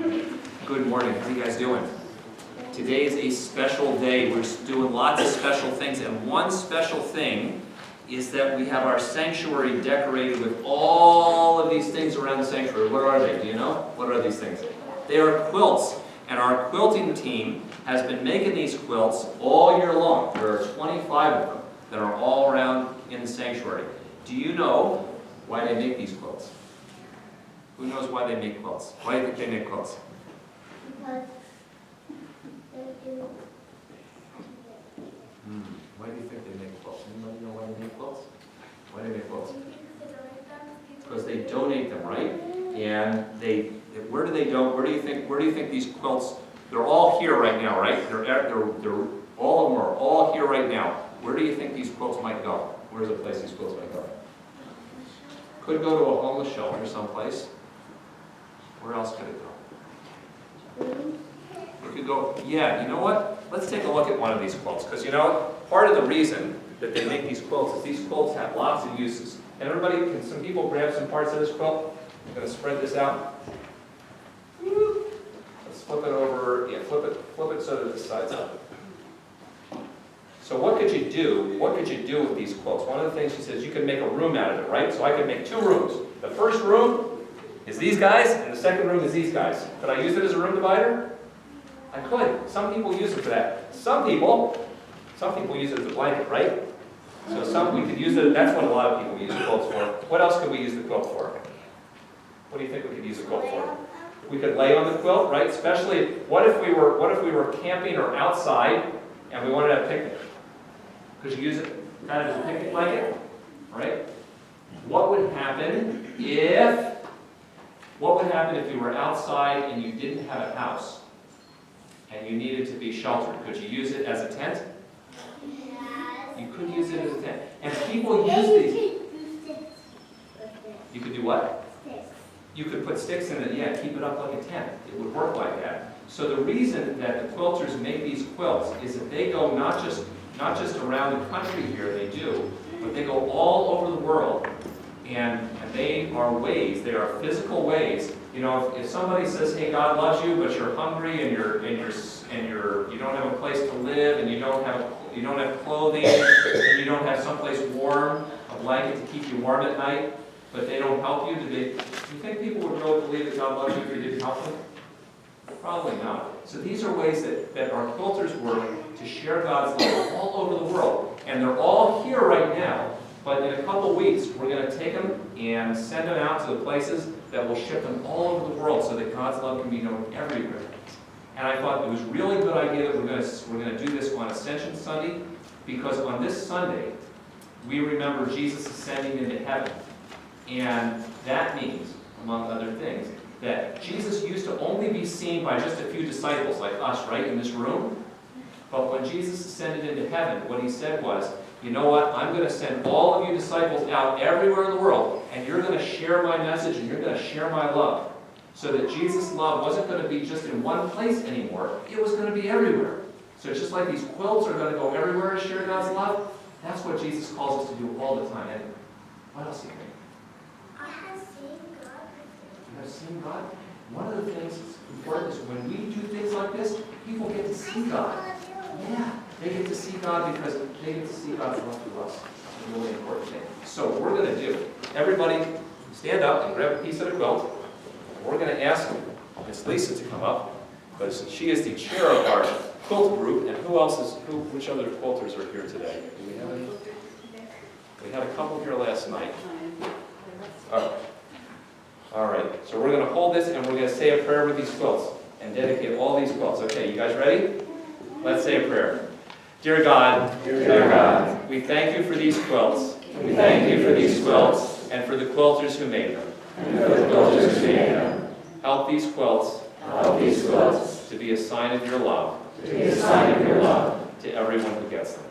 Good morning. How are you guys doing? Today is a special day. We're doing lots of special things, and one special thing is that we have our sanctuary decorated with all of these things around the sanctuary. What are they? Do you know? What are these things? They are quilts, and our quilting team has been making these quilts all year long. There are 25 of them that are all around in the sanctuary. Do you know why they make these quilts? Who knows why they make quilts? Why do you think they make quilts? Why do you think they make quilts? Anybody know why they make quilts? Why do they make quilts? Because they donate them, right? And where do they go? Where do you think these quilts? They're all here right now, right? All of them are all here right now. Where do you think these quilts might go? Where's the place these quilts might go? Could go to a homeless shelter someplace. Where else could it go? It could go, yeah, you know what? Let's take a look at one of these quilts. Because you know, part of the reason that they make these quilts is these quilts have lots of uses. And everybody, can some people grab some parts of this quilt? I'm going to spread this out. Let's flip it over, yeah, flip it so that the side's up. So what could you do? What could you do with these quilts? One of the things she says, you can make a room out of it, right? So I could make two rooms. The first room is these guys, and the second room is these guys. Could I use it as a room divider? I could. Some people use it for that. Some people use it as a blanket, right? So we could use it, that's what a lot of people use the quilts for. What else could we use the quilt for? What do you think we could use the quilt for? We could lay on the quilt, right? Especially, what if we were camping or outside and we wanted to have a picnic? Could you use it kind of as a picnic blanket? Right? What would happen if you were outside and you didn't have a house and you needed to be sheltered? Could you use it as a tent? Yes. You could use it as a tent. And people use these. You could do what? Sticks. You could put sticks in it, yeah, keep it up like a tent. It would work like that. So the reason that the quilters make these quilts is that they go not just around the country here, they do, but they go all over the world. And they are ways, they are physical ways. You know, if somebody says, hey, God loves you, but you're hungry and you don't have a place to live, and you don't have clothing, and you don't have someplace warm, a blanket to keep you warm at night, but they don't help you, do you think people would really believe that God loves you if you didn't help them? Probably not. So these are ways that our quilters work to share God's love all over the world. And they're all here right now. But in a couple weeks, we're going to take them and send them out to the places that will ship them all over the world so that God's love can be known everywhere. And I thought it was a really good idea that we're going to do this on Ascension Sunday, because on this Sunday, we remember Jesus ascending into heaven. And that means, among other things, that Jesus used to only be seen by just a few disciples like us, right, in this room. But when Jesus ascended into heaven, what he said was, you know what, I'm going to send all of you disciples out everywhere in the world, and you're going to share my message, and you're going to share my love. So that Jesus' love wasn't going to be just in one place anymore, it was going to be everywhere. So it's just like these quilts are going to go everywhere and share God's love, that's what Jesus calls us to do all the time. And what else do you think? I have seen God. You have seen God? One of the things that's important is when we do things like this, people get to see God. Yeah, they get to see God because they get to see God's love to us. It's a really important thing. So what we're going to do, everybody stand up and grab a piece of the quilt. We're going to ask Miss Lisa to come up, because she is the chair of our quilt group. And which other quilters are here today? Do we have any? We had a couple here last night. All right, so we're going to hold this and we're going to say a prayer with these quilts and dedicate all these quilts. Okay, you guys ready? Let's say a prayer. Dear God, we thank you for these quilts. We thank you for these quilts and for the quilters who made them. Help these quilts to be a sign of your love to everyone who gets them.